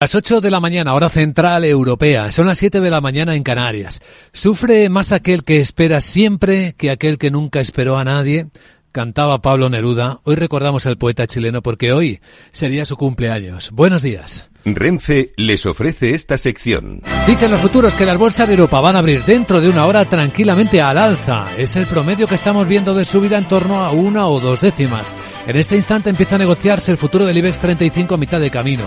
Las 8 de la mañana, hora central europea. Son las 7 de la mañana en Canarias. ¿Sufre más aquel que espera siempre que aquel que nunca esperó a nadie? Cantaba Pablo Neruda. Hoy recordamos al poeta chileno porque hoy sería su cumpleaños. Buenos días. Renfe les ofrece esta sección. Dicen los futuros que las bolsas de Europa van a abrir dentro de una hora tranquilamente al alza. Es el promedio que estamos viendo de subida en torno a 1 o 2 décimas. En este instante empieza a negociarse el futuro del IBEX 35 a mitad de camino.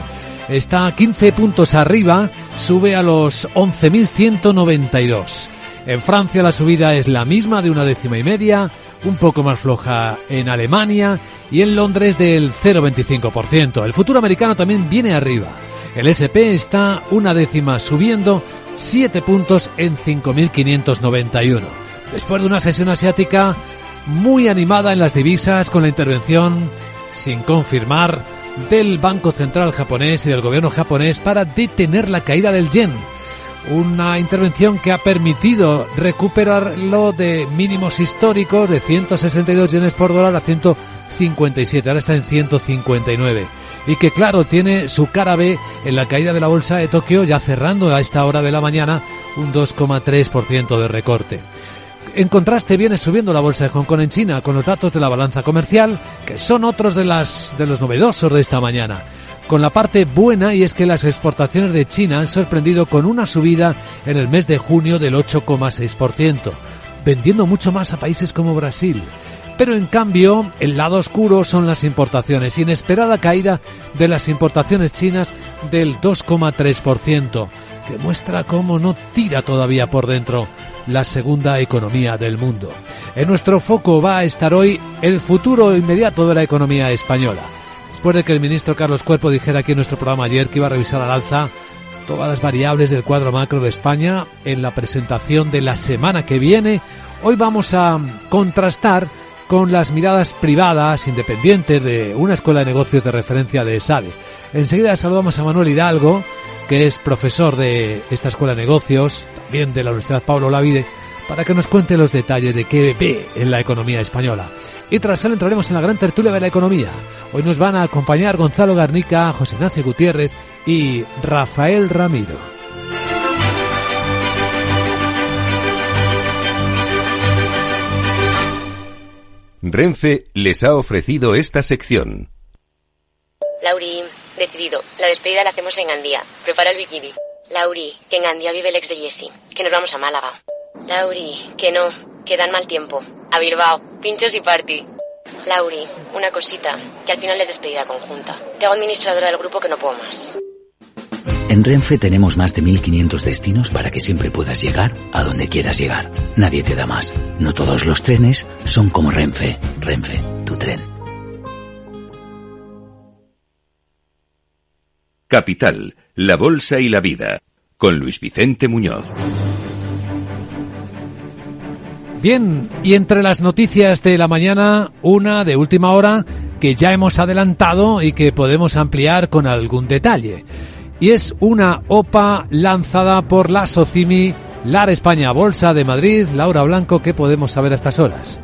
Está 15 puntos arriba, sube a los 11.192. En Francia la subida es la misma de 1,5 décimas, un poco más floja en Alemania y en Londres del 0,25%. El futuro americano también viene arriba. El S&P está 1 décima subiendo, 7 puntos en 5.591. Después de una sesión asiática muy animada en las divisas con la intervención sin confirmar del Banco Central japonés y del gobierno japonés para detener la caída del yen. Una intervención que ha permitido recuperarlo de mínimos históricos de 162 yenes por dólar a 157, ahora está en 159. Y que claro, tiene su cara B en la caída de la bolsa de Tokio, ya cerrando a esta hora de la mañana un 2,3% de recorte. En contraste viene subiendo la bolsa de Hong Kong en China con los datos de la balanza comercial, que son otros de los novedosos de esta mañana. Con la parte buena, y es que las exportaciones de China han sorprendido con una subida en el mes de junio del 8,6%, vendiendo mucho más a países como Brasil. Pero en cambio, el lado oscuro son las importaciones. Inesperada caída de las importaciones chinas del 2,3%, que muestra cómo no tira todavía por dentro la segunda economía del mundo. En nuestro foco va a estar hoy el futuro inmediato de la economía española. Después de que el ministro Carlos Cuerpo dijera aquí en nuestro programa ayer que iba a revisar al alza todas las variables del cuadro macro de España en la presentación de la semana que viene, hoy vamos a contrastar con las miradas privadas independientes de una escuela de negocios de referencia de ESADE. Enseguida saludamos a Manuel Hidalgo, que es profesor de esta escuela de negocios, también de la Universidad Pablo Olavide, para que nos cuente los detalles de qué ve en la economía española. Y tras él entraremos en la gran tertulia de la economía. Hoy nos van a acompañar Gonzalo Garnica, José Ignacio Gutiérrez y Rafael Ramiro. Renfe les ha ofrecido esta sección. Lauri, decidido. La despedida la hacemos en Gandía. Prepara el bikini. Lauri, que en Gandía vive el ex de Jessie. Que nos vamos a Málaga. Lauri, que no. Que dan mal tiempo. A Bilbao. Pinchos y party. Lauri, una cosita. Que al final es despedida conjunta. Te hago administradora del grupo que no puedo más. En Renfe tenemos más de 1.500 destinos para que siempre puedas llegar a donde quieras llegar. Nadie te da más. No todos los trenes son como Renfe. Renfe, tu tren. Capital, la bolsa y la vida, con Luis Vicente Muñoz. Bien, y entre las noticias de la mañana, una de última hora que ya hemos adelantado y que podemos ampliar con algún detalle. Y es una OPA lanzada por la Socimi, LAR España Bolsa de Madrid. Laura Blanco, ¿qué podemos saber a estas horas?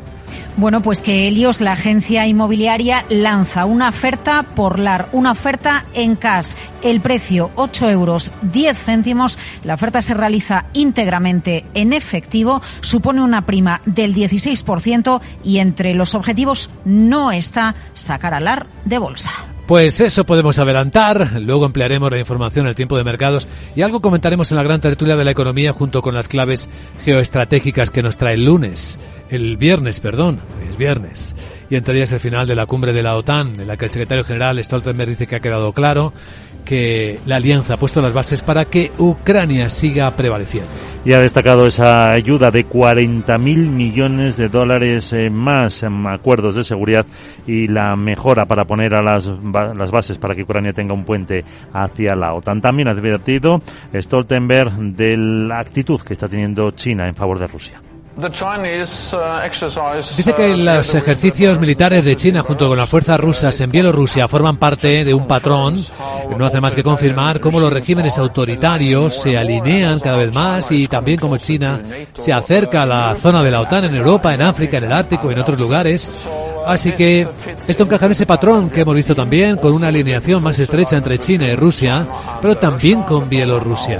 Bueno, pues que Helios, la agencia inmobiliaria, lanza una oferta por LAR, una oferta en cash. El precio, 8,10 €. La oferta se realiza íntegramente en efectivo, supone una prima del 16% y entre los objetivos no está sacar a LAR de bolsa. Pues eso podemos adelantar, luego emplearemos la información en el tiempo de mercados y algo comentaremos en la gran tertulia de la economía junto con las claves geoestratégicas que nos trae el viernes, es viernes. Y entre ellas el final de la cumbre de la OTAN, en la que el secretario general Stoltenberg dice que ha quedado claro que la alianza ha puesto las bases para que Ucrania siga prevaleciendo. Y ha destacado esa ayuda de 40.000 millones de dólares más en acuerdos de seguridad y la mejora para poner a las bases para que Ucrania tenga un puente hacia la OTAN. También ha advertido Stoltenberg de la actitud que está teniendo China en favor de Rusia. Dice que los ejercicios militares de China junto con las fuerzas rusas en Bielorrusia forman parte de un patrón que no hace más que confirmar cómo los regímenes autoritarios se alinean cada vez más y también cómo China se acerca a la zona de la OTAN en Europa, en África, en el Ártico y en otros lugares. Así que esto encaja en ese patrón que hemos visto también, con una alineación más estrecha entre China y Rusia, pero también con Bielorrusia.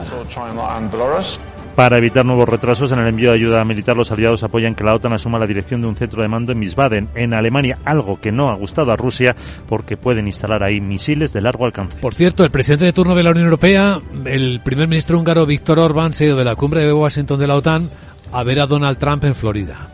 Para evitar nuevos retrasos en el envío de ayuda militar, los aliados apoyan que la OTAN asuma la dirección de un centro de mando en Wiesbaden, en Alemania, algo que no ha gustado a Rusia porque pueden instalar ahí misiles de largo alcance. Por cierto, el presidente de turno de la Unión Europea, el primer ministro húngaro Viktor Orbán, se ha ido de la cumbre de Washington de la OTAN a ver a Donald Trump en Florida.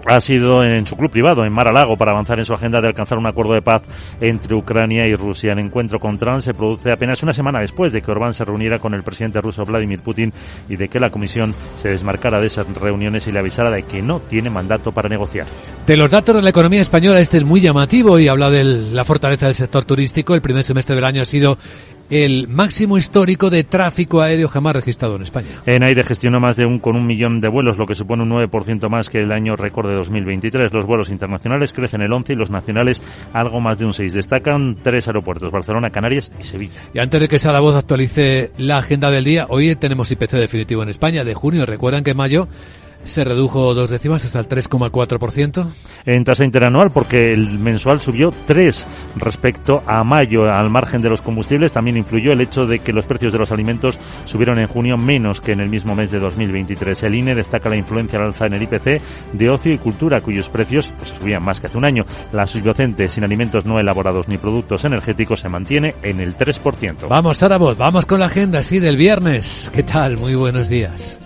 Ha sido en su club privado, en Mar-a-Lago, para avanzar en su agenda de alcanzar un acuerdo de paz entre Ucrania y Rusia. El encuentro con Trump se produce apenas una semana después de que Orbán se reuniera con el presidente ruso Vladimir Putin y de que la Comisión se desmarcara de esas reuniones y le avisara de que no tiene mandato para negociar. De los datos de la economía española, este es muy llamativo y habla de la fortaleza del sector turístico. El primer semestre del año ha sido el máximo histórico de tráfico aéreo jamás registrado en España. En aire gestionó más de 1 millón de vuelos, lo que supone un 9% más que el año récord de 2023. Los vuelos internacionales crecen el 11% y los nacionales algo más de un 6%. Destacan 3 aeropuertos, Barcelona, Canarias y Sevilla. Y antes de que Sara Voz actualice la agenda del día, hoy tenemos IPC definitivo en España de junio. Recuerdan que en mayo se redujo 2 décimas hasta el 3,4%. En tasa interanual, porque el mensual subió 3 respecto a mayo. Al margen de los combustibles, también influyó el hecho de que los precios de los alimentos subieron en junio menos que en el mismo mes de 2023. El INE destaca la influencia al alza en el IPC de ocio y cultura, cuyos precios subían más que hace un año. La subyacente sin alimentos no elaborados ni productos energéticos se mantiene en el 3%. Vamos, Sara Voz, vamos con la agenda, sí, del viernes. ¿Qué tal? Muy buenos días.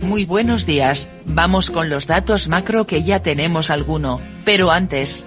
Muy buenos días, vamos con los datos macro que ya tenemos alguno, pero antes...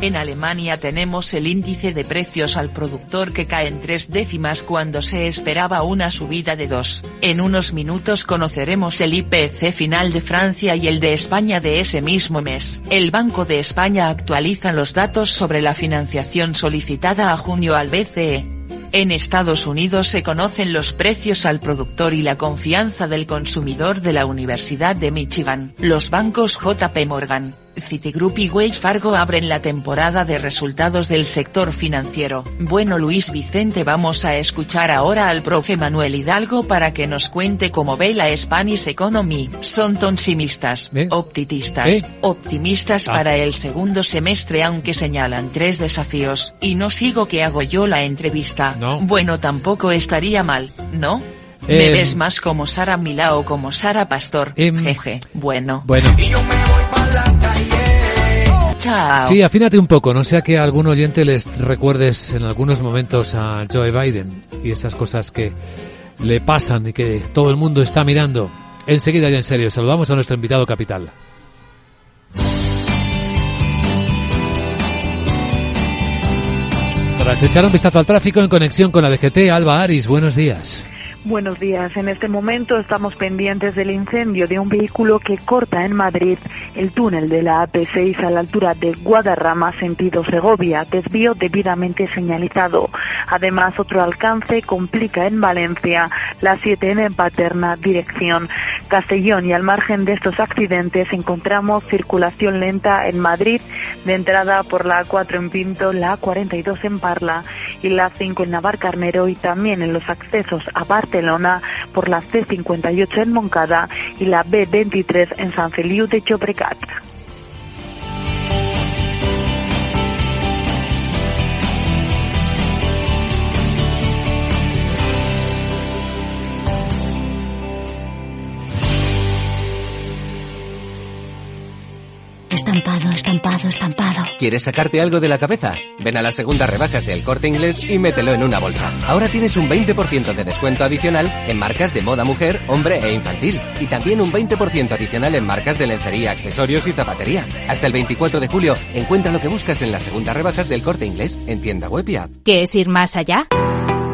En Alemania tenemos el índice de precios al productor que cae en 3 décimas cuando se esperaba una subida de 2. En unos minutos conoceremos el IPC final de Francia y el de España de ese mismo mes. El Banco de España actualiza los datos sobre la financiación solicitada a junio al BCE. En Estados Unidos se conocen los precios al productor y la confianza del consumidor de la Universidad de Michigan. Los bancos JP Morgan, Citigroup y Wells Fargo abren la temporada de resultados del sector financiero. Bueno, Luis Vicente, vamos a escuchar ahora al profe Manuel Hidalgo para que nos cuente cómo ve la Spanish Economy. Son tonsimistas, optimistas para el segundo semestre, aunque señalan 3 desafíos. Y no sigo que hago yo la entrevista. No. Bueno, tampoco estaría mal, ¿no? Me ves más como Sara Milá o como Sara Pastor, jeje, bueno. Chao. Sí, afínate un poco, no sea que a algún oyente les recuerdes en algunos momentos a Joe Biden y esas cosas que le pasan y que todo el mundo está mirando. Enseguida ya en serio, saludamos a nuestro invitado capital. Tras echar un vistazo al tráfico en conexión con la DGT, Alba Aris, buenos días. Buenos días. En este momento estamos pendientes del incendio de un vehículo que corta en Madrid el túnel de la AP6 a la altura de Guadarrama, sentido Segovia, desvío debidamente señalizado. Además, otro alcance complica en Valencia la 7 en Paterna, dirección Castellón. Y al margen de estos accidentes encontramos circulación lenta en Madrid, de entrada por la A4 en Pinto, la A42 en Parla y la A5 en Navarcarnero, y también en los accesos a Barcelona por la C58 en Montcada y la B23 en Sant Feliu de Llobregat. Estampado, estampado, estampado. ¿Quieres sacarte algo de la cabeza? Ven a las segundas rebajas del Corte Inglés y mételo en una bolsa. Ahora tienes un 20% de descuento adicional en marcas de moda mujer, hombre e infantil. Y también un 20% adicional en marcas de lencería, accesorios y zapatería. Hasta el 24 de julio, encuentra lo que buscas en las segundas rebajas del Corte Inglés en tienda web y app. ¿Qué es ir más allá?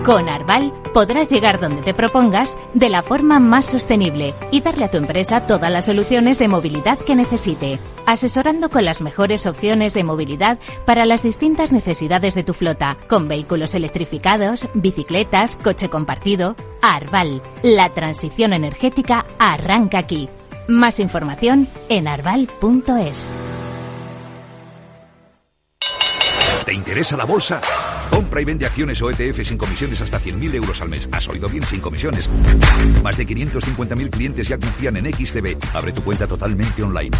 Con Arval podrás llegar donde te propongas de la forma más sostenible y darle a tu empresa todas las soluciones de movilidad que necesite, asesorando con las mejores opciones de movilidad para las distintas necesidades de tu flota, con vehículos electrificados, bicicletas, coche compartido. Arval, la transición energética arranca aquí. Más información en arval.es. ¿Te interesa la bolsa? Compra y vende acciones o ETF sin comisiones hasta 100.000 euros al mes. ¿Has oído bien? Sin comisiones. Más de 550.000 clientes ya confían en XTB. Abre tu cuenta totalmente online.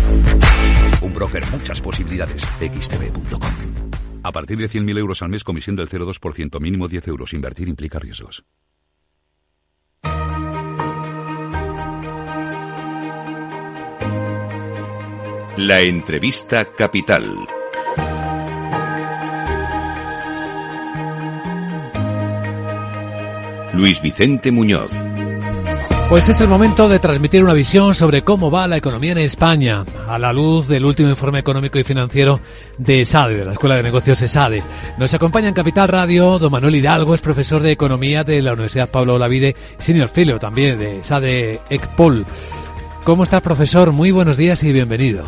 Un broker, muchas posibilidades. XTB.com. A partir de 100.000 euros al mes, comisión del 0,2%, mínimo 10 euros. Invertir implica riesgos. La entrevista capital. Luis Vicente Muñoz. Pues es el momento de transmitir una visión sobre cómo va la economía en España, a la luz del último informe económico y financiero de ESADE, de la Escuela de Negocios ESADE. Nos acompaña en Capital Radio don Manuel Hidalgo, es profesor de Economía de la Universidad Pablo Olavide, senior fellow también de ESADE ECPOL. ¿Cómo estás, profesor? Muy buenos días y bienvenido.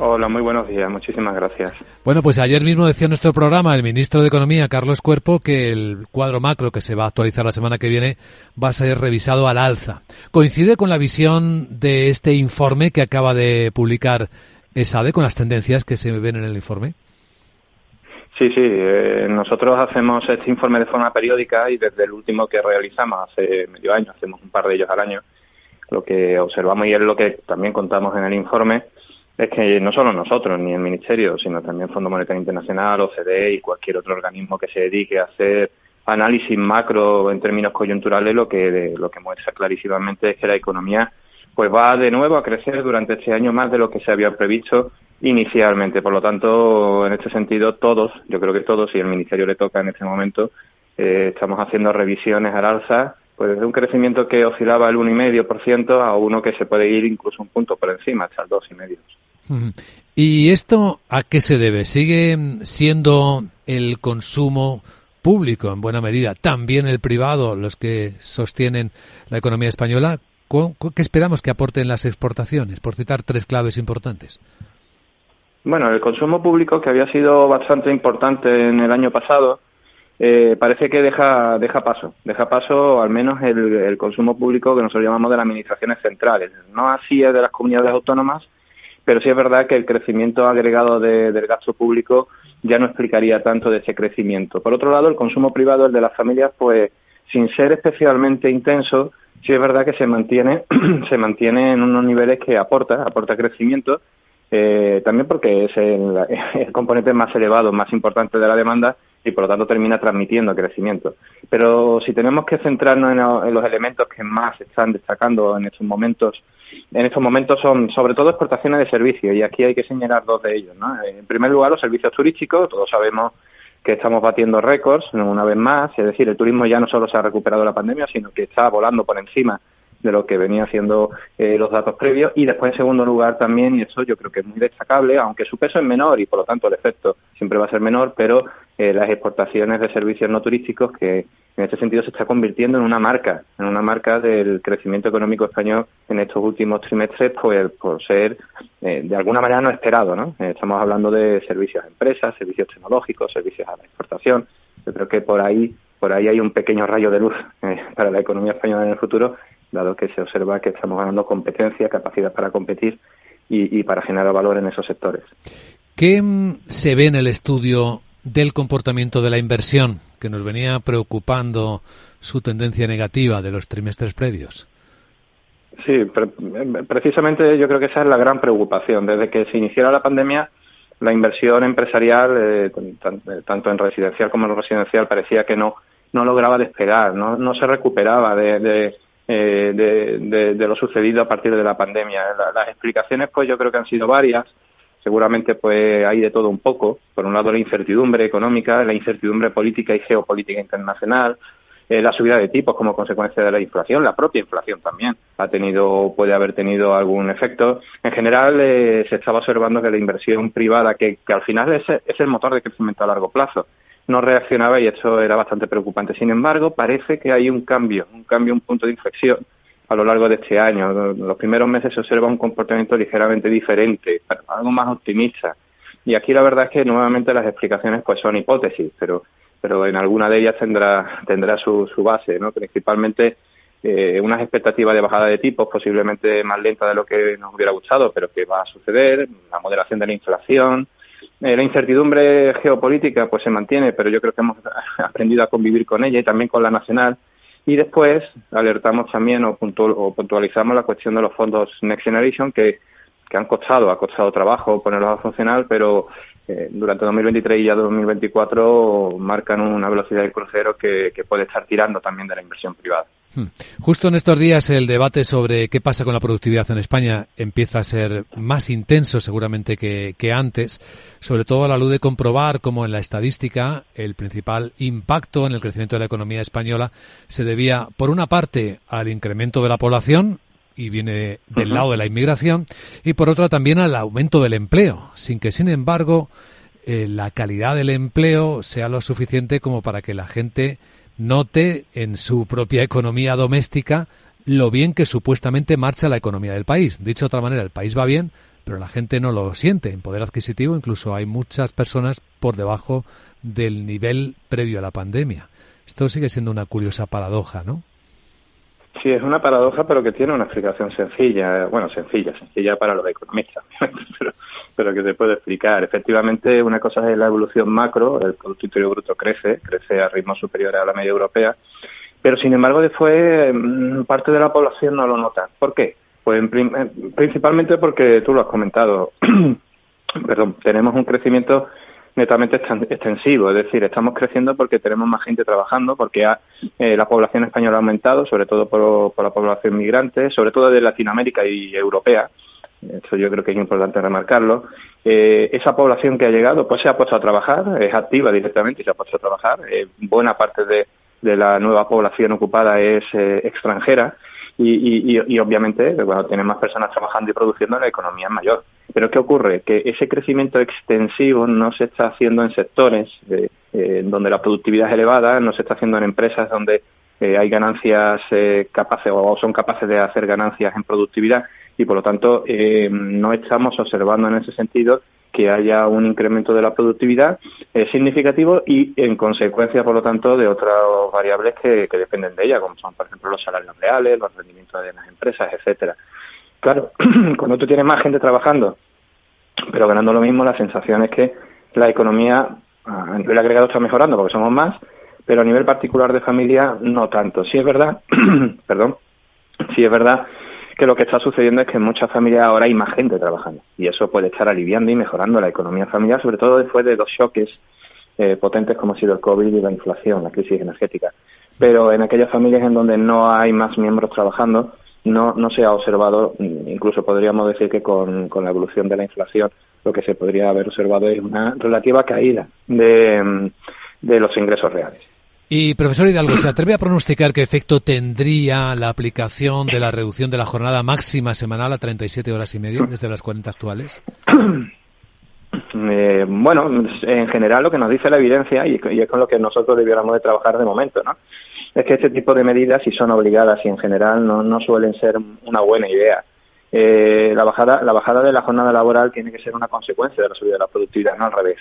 Hola, muy buenos días, muchísimas gracias. Bueno, pues ayer mismo decía en nuestro programa el ministro de Economía, Carlos Cuerpo, que el cuadro macro que se va a actualizar la semana que viene va a ser revisado al alza. ¿Coincide con la visión de este informe que acaba de publicar ESADE, con las tendencias que se ven en el informe? Sí, nosotros hacemos este informe de forma periódica y desde el último que realizamos hace medio año, hacemos un par de ellos al año, lo que observamos y es lo que también contamos en el informe, es que no solo nosotros, ni el Ministerio, sino también Fondo Monetario Internacional, OCDE y cualquier otro organismo que se dedique a hacer análisis macro en términos coyunturales, lo que muestra clarísimamente es que la economía pues va de nuevo a crecer durante este año más de lo que se había previsto inicialmente. Por lo tanto, en este sentido, yo creo que todos, y el Ministerio le toca en este momento, estamos haciendo revisiones al alza, pues desde un crecimiento que oscilaba el 1,5% a uno que se puede ir incluso un punto por encima, hasta el 2,5%. ¿Y esto a qué se debe? ¿Sigue siendo el consumo público, en buena medida, también el privado, los que sostienen la economía española? ¿Qué esperamos que aporten las exportaciones? Por citar tres claves importantes. Bueno, el consumo público, que había sido bastante importante en el año pasado, parece que deja paso al menos el consumo público que nosotros llamamos de las administraciones centrales. No así es de las comunidades autónomas, pero sí es verdad que el crecimiento agregado del gasto público ya no explicaría tanto de ese crecimiento. Por otro lado, el consumo privado, el de las familias, pues sin ser especialmente intenso, sí es verdad que se mantiene en unos niveles que aporta crecimiento, también porque es el componente más elevado, más importante de la demanda y por lo tanto termina transmitiendo crecimiento. Pero si tenemos que centrarnos en los elementos que más están destacando en estos momentos son sobre todo exportaciones de servicios, y aquí hay que señalar dos de ellos, ¿no? En primer lugar, los servicios turísticos. Todos sabemos que estamos batiendo récords una vez más, es decir, el turismo ya no solo se ha recuperado de la pandemia, sino que está volando por encima de lo que venía haciendo los datos previos. Y después, en segundo lugar, también, y eso yo creo que es muy destacable, aunque su peso es menor y por lo tanto el efecto siempre va a ser menor, pero las exportaciones de servicios no turísticos, que en este sentido se está convirtiendo en una marca del crecimiento económico español en estos últimos trimestres, pues por ser de alguna manera no esperado, ¿no? Estamos hablando de servicios a empresas, servicios tecnológicos, servicios a la exportación. Yo creo que por ahí hay un pequeño rayo de luz para la economía española en el futuro, dado que se observa que estamos ganando competencia, capacidad para competir y para generar valor en esos sectores. ¿Qué se ve en el estudio del comportamiento de la inversión, que nos venía preocupando su tendencia negativa de los trimestres previos? Sí, precisamente yo creo que esa es la gran preocupación. Desde que se inició la pandemia, la inversión empresarial, tanto en residencial como en no residencial, parecía que no lograba despegar, no se recuperaba de lo sucedido a partir de la pandemia. Las explicaciones, pues yo creo que han sido varias. Seguramente pues hay de todo un poco. Por un lado, la incertidumbre económica, la incertidumbre política y geopolítica internacional, la subida de tipos como consecuencia de la inflación, la propia inflación también puede haber tenido algún efecto. En general, se estaba observando que la inversión privada, que al final es el motor de crecimiento a largo plazo, no reaccionaba, y eso era bastante preocupante. Sin embargo, parece que hay un cambio, un punto de inflexión a lo largo de este año. Los primeros meses se observa un comportamiento ligeramente diferente, algo más optimista. Y aquí la verdad es que nuevamente las explicaciones pues son hipótesis, pero en alguna de ellas tendrá su base, ¿no? Principalmente unas expectativas de bajada de tipos posiblemente más lenta de lo que nos hubiera gustado, pero que va a suceder, la moderación de la inflación, La incertidumbre geopolítica pues se mantiene, pero yo creo que hemos aprendido a convivir con ella y también con la nacional. Y después alertamos también o puntualizamos la cuestión de los fondos Next Generation que ha costado trabajo ponerlos a funcionar, pero durante 2023 y ya 2024 marcan una velocidad de crucero que puede estar tirando también de la inversión privada. Justo en estos días el debate sobre qué pasa con la productividad en España empieza a ser más intenso seguramente que antes, sobre todo a la luz de comprobar cómo en la estadística el principal impacto en el crecimiento de la economía española se debía, por una parte, al incremento de la población, y viene del lado de la inmigración, y por otra también al aumento del empleo, sin que, sin embargo, la calidad del empleo sea lo suficiente como para que la gente note en su propia economía doméstica lo bien que supuestamente marcha la economía del país. Dicho de otra manera, el país va bien, pero la gente no lo siente. En poder adquisitivo incluso hay muchas personas por debajo del nivel previo a la pandemia. Esto sigue siendo una curiosa paradoja, ¿no? Sí, es una paradoja, pero que tiene una explicación sencilla para los economistas, pero que se puede explicar. Efectivamente, una cosa es la evolución macro, el Producto Interior Bruto crece a ritmos superiores a la media europea, pero sin embargo después parte de la población no lo nota. ¿Por qué? Pues principalmente porque tú lo has comentado, tenemos un crecimiento netamente extensivo, es decir, estamos creciendo porque tenemos más gente trabajando, porque la población española ha aumentado, sobre todo por la población migrante, sobre todo de Latinoamérica y europea. Eso yo creo que es importante remarcarlo. Esa población que ha llegado pues se ha puesto a trabajar, es activa directamente y se ha puesto a trabajar. Buena parte de la nueva población ocupada es extranjera y obviamente cuando tienen más personas trabajando y produciendo la economía es mayor. Pero ¿qué ocurre? Que ese crecimiento extensivo no se está haciendo en sectores donde la productividad es elevada, no se está haciendo en empresas donde hay ganancias capaces o son capaces de hacer ganancias en productividad y por lo tanto no estamos observando en ese sentido que haya un incremento de la productividad significativo y en consecuencia por lo tanto de otras variables que dependen de ella, como son por ejemplo los salarios reales, los rendimientos de las empresas, etcétera. Claro, cuando tú tienes más gente trabajando pero ganando lo mismo, la sensación es que la economía a nivel agregado está mejorando porque somos más, pero a nivel particular de familia no tanto. Sí es verdad, sí es verdad que lo que está sucediendo es que en muchas familias ahora hay más gente trabajando y eso puede estar aliviando y mejorando la economía familiar, sobre todo después de dos choques potentes como ha sido el COVID y la inflación, la crisis energética. Pero en aquellas familias en donde no hay más miembros trabajando, no se ha observado, incluso podríamos decir que con la evolución de la inflación, lo que se podría haber observado es una relativa caída de los ingresos reales. Y, profesor Hidalgo, ¿se atreve a pronosticar qué efecto tendría la aplicación de la reducción de la jornada máxima semanal a 37 horas y media desde las 40 actuales? Bueno, en general lo que nos dice la evidencia, y es con lo que nosotros debiéramos de trabajar de momento, ¿no? Es que este tipo de medidas, si son obligadas y en general no suelen ser una buena idea. La bajada de la jornada laboral tiene que ser una consecuencia de la subida de la productividad, no al revés.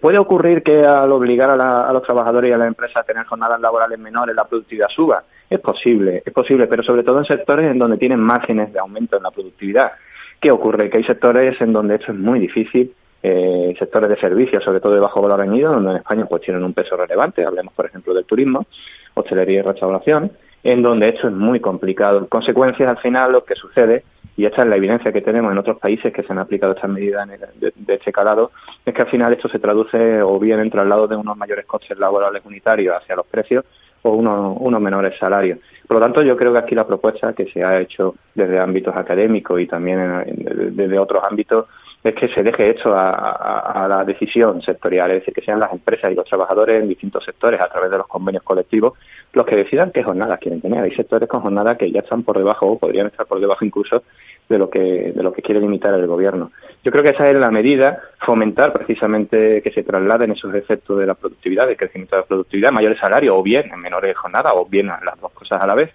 ¿Puede ocurrir que al obligar a los trabajadores y a las empresas a tener jornadas laborales menores la productividad suba? Es posible, pero sobre todo en sectores en donde tienen márgenes de aumento en la productividad. ¿Qué ocurre? Que hay sectores en donde esto es muy difícil, sectores de servicios, sobre todo de bajo valor añadido, donde en España pues tienen un peso relevante. Hablemos, por ejemplo, del turismo, hostelería y restauración, en donde esto es muy complicado. En consecuencia, al final, lo que sucede, y esta es la evidencia que tenemos en otros países que se han aplicado estas medidas de este calado, es que al final esto se traduce o bien en traslado de unos mayores costes laborales unitarios hacia los precios o unos menores salarios. Por lo tanto, yo creo que aquí la propuesta que se ha hecho desde ámbitos académicos y también desde otros ámbitos es que se deje esto a la decisión sectorial, es decir, que sean las empresas y los trabajadores en distintos sectores a través de los convenios colectivos los que decidan qué jornadas quieren tener. Hay sectores con jornadas que ya están por debajo o podrían estar por debajo incluso de lo que quiere limitar el gobierno. Yo creo que esa es la medida, fomentar precisamente que se trasladen esos efectos de la productividad, del crecimiento de la productividad, mayores salarios o bien en menores jornadas o bien las dos cosas a la vez,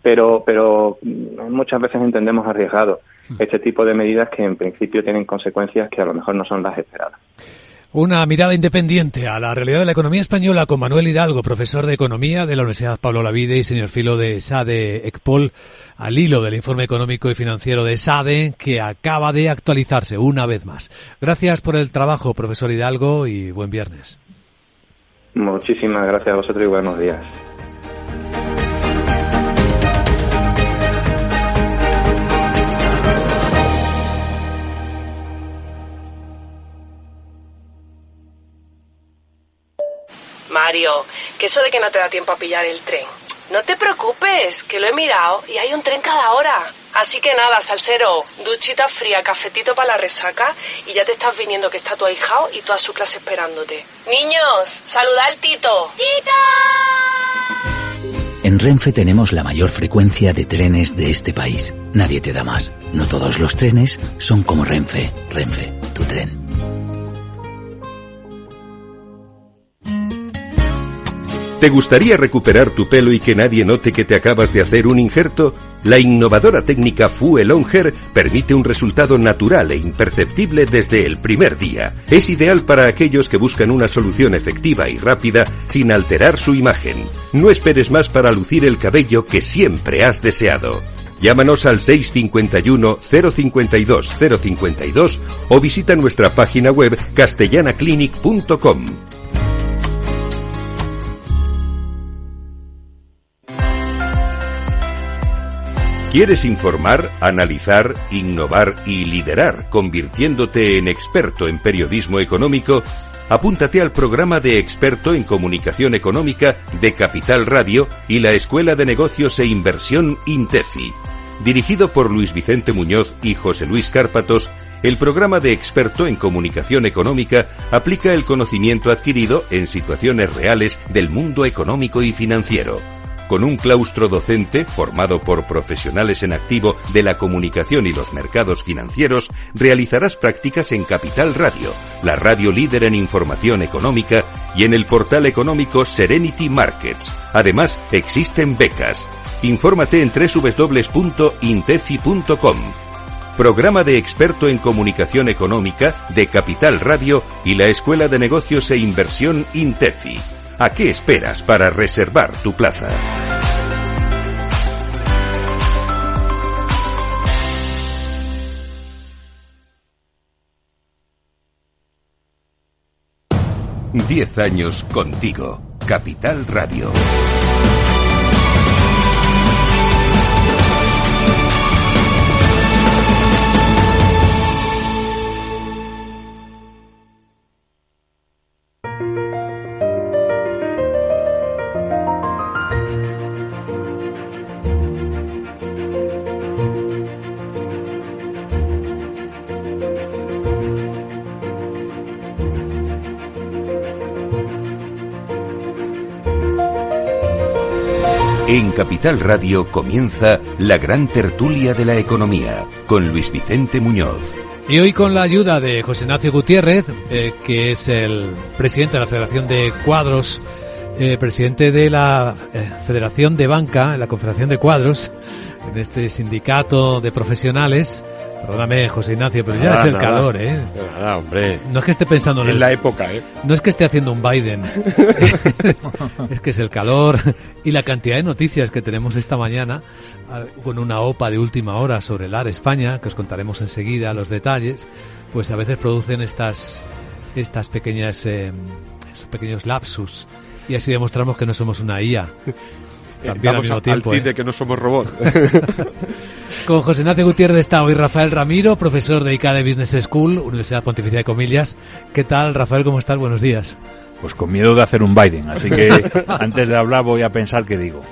pero muchas veces entendemos arriesgado este tipo de medidas que en principio tienen consecuencias que a lo mejor no son las esperadas. Una mirada independiente a la realidad de la economía española con Manuel Hidalgo, profesor de Economía de la Universidad Pablo Olavide y señor filo de SADE Ecpol, al hilo del informe económico y financiero de SADE, que acaba de actualizarse una vez más. Gracias por el trabajo, profesor Hidalgo, y buen viernes. Muchísimas gracias a vosotros y buenos días. Mario, que eso de que no te da tiempo a pillar el tren. No te preocupes, que lo he mirado y hay un tren cada hora. Así que nada, salsero, duchita fría, cafetito para la resaca y ya te estás viniendo que está tu ahijao y toda su clase esperándote. Niños, saludad al Tito. ¡Tito! En Renfe tenemos la mayor frecuencia de trenes de este país. Nadie te da más. No todos los trenes son como Renfe. Renfe, tu tren. ¿Te gustaría recuperar tu pelo y que nadie note que te acabas de hacer un injerto? La innovadora técnica Fuel On Hair permite un resultado natural e imperceptible desde el primer día. Es ideal para aquellos que buscan una solución efectiva y rápida sin alterar su imagen. No esperes más para lucir el cabello que siempre has deseado. Llámanos al 651 052 052 o visita nuestra página web castellanaclinic.com. ¿Quieres informar, analizar, innovar y liderar, convirtiéndote en experto en periodismo económico? Apúntate al programa de experto en comunicación económica de Capital Radio y la Escuela de Negocios e Inversión INTEFI. Dirigido por Luis Vicente Muñoz y José Luis Cárpatos, el programa de experto en comunicación económica aplica el conocimiento adquirido en situaciones reales del mundo económico y financiero. Con un claustro docente formado por profesionales en activo de la comunicación y los mercados financieros, realizarás prácticas en Capital Radio, la radio líder en información económica, y en el portal económico Serenity Markets. Además, existen becas. Infórmate en www.intefi.com. Programa de experto en comunicación económica de Capital Radio y la Escuela de Negocios e Inversión INTEFI. ¿A qué esperas para reservar tu plaza? Diez años contigo. Capital Radio. En Capital Radio comienza la gran tertulia de la economía con Luis Vicente Muñoz. Y hoy con la ayuda de José Ignacio Gutiérrez, que es el presidente de la Federación de Cuadros, presidente de la Federación de Banca, la Confederación de Cuadros, en este sindicato de profesionales. Perdóname, José Ignacio, pero ya es el calor, ¿eh? Nada, hombre. No es que esté pensando en la época, ¿eh? No es que esté haciendo un Biden. Es que es el calor y la cantidad de noticias que tenemos esta mañana, con una OPA de última hora sobre el AR España, que os contaremos enseguida los detalles, pues a veces producen estas pequeñas, esos pequeños lapsus, y así demostramos que no somos una IA. También al mismo tiempo, de que no somos robots. Con José Ignacio Gutiérrez está hoy Rafael Ramiro, profesor de ICADE Business School, Universidad Pontificia de Comillas. ¿Qué tal, Rafael? ¿Cómo estás? Buenos días. Pues con miedo de hacer un Biden, así que antes de hablar voy a pensar qué digo.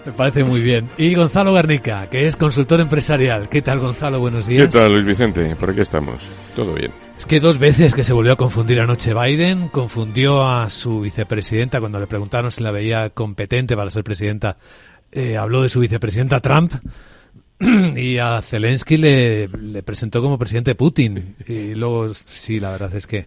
Me parece muy bien. Y Gonzalo Garnica, que es consultor empresarial. ¿Qué tal, Gonzalo? Buenos días. ¿Qué tal, Luis Vicente? ¿Por qué estamos? Todo bien. Es que 2 veces que se volvió a confundir anoche Biden, confundió a su vicepresidenta cuando le preguntaron si la veía competente para ser presidenta. Habló de su vicepresidenta Trump y a Zelensky le presentó como presidente Putin. Y luego, sí, la verdad es que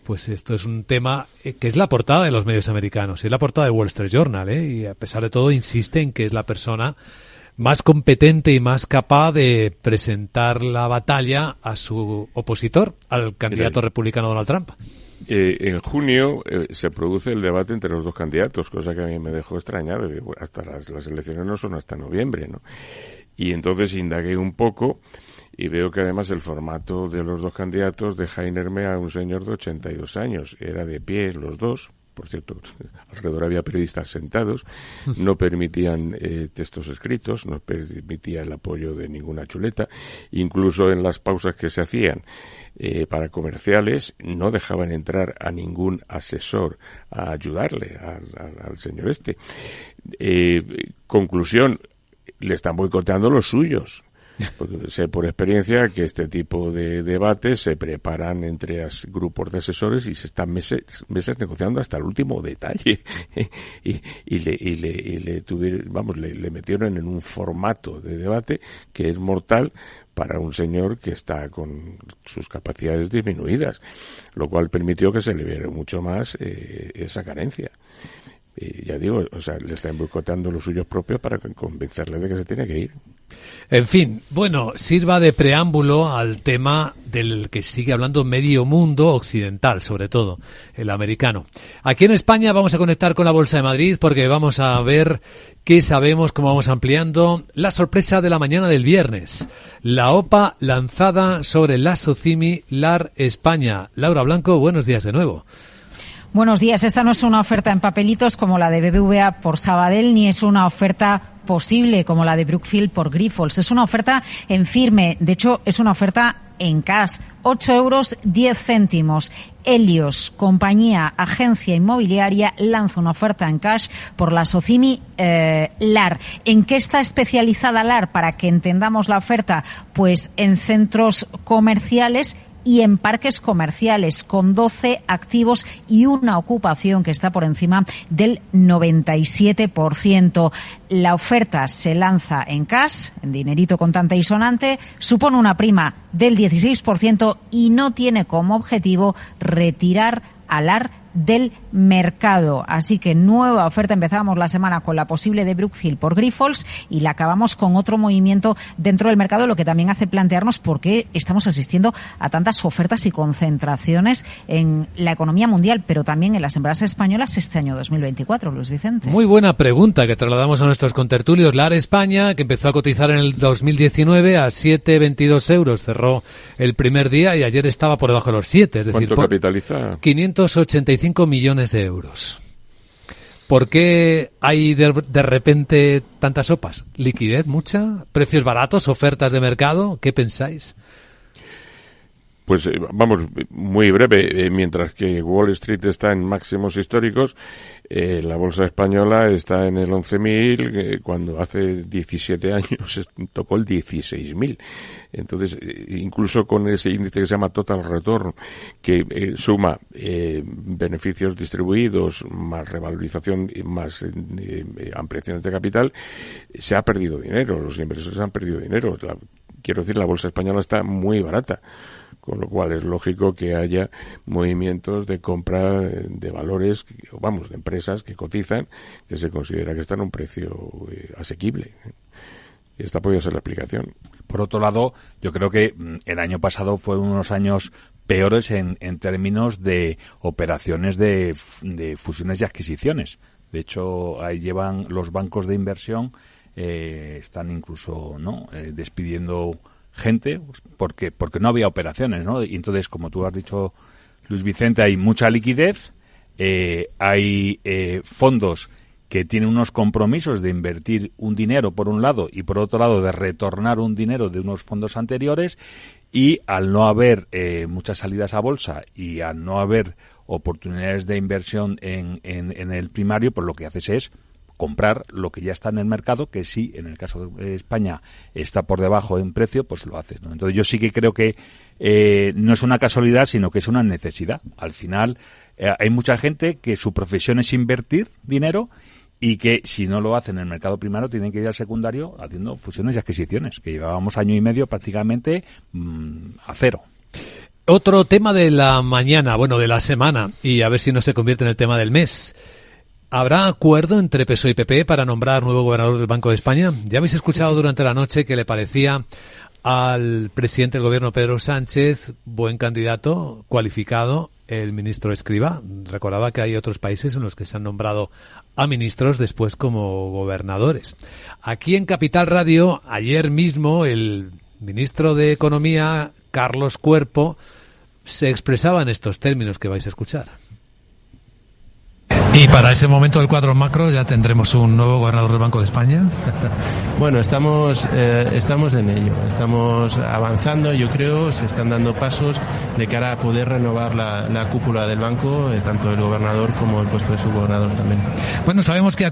pues esto es un tema que es la portada de los medios americanos, y es la portada del Wall Street Journal, y a pesar de todo insiste en que es la persona más competente y más capaz de presentar la batalla a su opositor, al candidato republicano Donald Trump. En junio se produce el debate entre los dos candidatos, cosa que a mí me dejó extrañar. Hasta las elecciones no son hasta noviembre, ¿no? Y entonces indagué un poco y veo que además el formato de los dos candidatos deja inerme a un señor de 82 años. Era de pie los dos. Por cierto, alrededor había periodistas sentados, no permitían textos escritos, no permitía el apoyo de ninguna chuleta, incluso en las pausas que se hacían para comerciales no dejaban entrar a ningún asesor a ayudarle al señor este. Conclusión, le están boicoteando los suyos. Porque sé por experiencia que este tipo de debates se preparan entre grupos de asesores y se están meses negociando hasta el último detalle y le metieron en un formato de debate que es mortal para un señor que está con sus capacidades disminuidas, lo cual permitió que se le viera mucho más esa carencia. Ya digo, o sea, le están boicoteando los suyos propios para convencerle de que se tiene que ir. En fin, bueno, sirva de preámbulo al tema del que sigue hablando medio mundo occidental, sobre todo el americano. Aquí en España vamos a conectar con la Bolsa de Madrid porque vamos a ver qué sabemos, cómo vamos ampliando la sorpresa de la mañana del viernes. La OPA lanzada sobre la Socimi LAR España. Laura Blanco, buenos días de nuevo. Buenos días. Esta no es una oferta en papelitos como la de BBVA por Sabadell, ni es una oferta posible como la de Brookfield por Grifols. Es una oferta en firme. De hecho, es una oferta en cash. 8,10 €. Helios, compañía, agencia inmobiliaria, lanza una oferta en cash por la Socimi LAR. ¿En qué está especializada LAR? Para que entendamos la oferta, pues en centros comerciales y en parques comerciales, con 12 activos y una ocupación que está por encima del 97%. La oferta se lanza en cash, en dinerito contante y sonante, supone una prima del 16% y no tiene como objetivo retirar a LAR del mercado. Así que nueva oferta. Empezamos la semana con la posible de Brookfield por Grifols y la acabamos con otro movimiento dentro del mercado, lo que también hace plantearnos por qué estamos asistiendo a tantas ofertas y concentraciones en la economía mundial, pero también en las empresas españolas este año 2024, Luis Vicente. Muy buena pregunta que trasladamos a nuestros contertulios. LAR España, que empezó a cotizar en el 2019 a 7,22 €, cerró el primer día y ayer estaba por debajo de los 7, es decir, ¿cuánto capitaliza? 585 millones de euros. ¿Por qué hay de repente tantas sopas? ¿Liquidez mucha? ¿Precios baratos? ¿Ofertas de mercado? ¿Qué pensáis? Pues vamos, muy breve. Mientras que Wall Street está en máximos históricos, la bolsa española está en el 11.000, cuando hace 17 años tocó el 16.000. Entonces, incluso con ese índice que se llama Total Return, que suma beneficios distribuidos, más revalorización y más ampliaciones de capital, se ha perdido dinero, los inversores han perdido dinero. Quiero decir, la bolsa española está muy barata, con lo cual es lógico que haya movimientos de compra de valores, vamos, de empresas que cotizan, que se considera que están a un precio asequible. Esta podría ser la explicación. Por otro lado, yo creo que el año pasado fue unos años peores en términos de operaciones de fusiones y adquisiciones. De hecho, ahí llevan los bancos de inversión, están incluso despidiendo gente porque no había operaciones, ¿no? Y entonces, como tú has dicho, Luis Vicente, hay mucha liquidez, hay fondos que tienen unos compromisos de invertir un dinero por un lado y por otro lado de retornar un dinero de unos fondos anteriores, y al no haber muchas salidas a bolsa y al no haber oportunidades de inversión en el primario, pues lo que haces es comprar lo que ya está en el mercado, que sí, en el caso de España está por debajo en precio, pues lo haces, ¿no? Entonces yo sí que creo que no es una casualidad, sino que es una necesidad. Al final hay mucha gente que su profesión es invertir dinero y que si no lo hacen en el mercado primario tienen que ir al secundario haciendo fusiones y adquisiciones, que llevábamos año y medio prácticamente a cero. Otro tema de la mañana, bueno, de la semana, y a ver si no se convierte en el tema del mes. ¿Habrá acuerdo entre PSOE y PP para nombrar nuevo gobernador del Banco de España? Ya habéis escuchado durante la noche que le parecía al presidente del gobierno, Pedro Sánchez, buen candidato, cualificado, el ministro Escrivá. Recordaba que hay otros países en los que se han nombrado a ministros después como gobernadores. Aquí en Capital Radio, ayer mismo, el ministro de Economía, Carlos Cuerpo, se expresaba en estos términos que vais a escuchar. Y para ese momento del cuadro macro ya tendremos un nuevo gobernador del Banco de España. Bueno, estamos en ello, estamos avanzando, yo creo, se están dando pasos de cara a poder renovar la cúpula del banco, tanto el gobernador como el puesto de subgobernador también. Bueno, sabemos que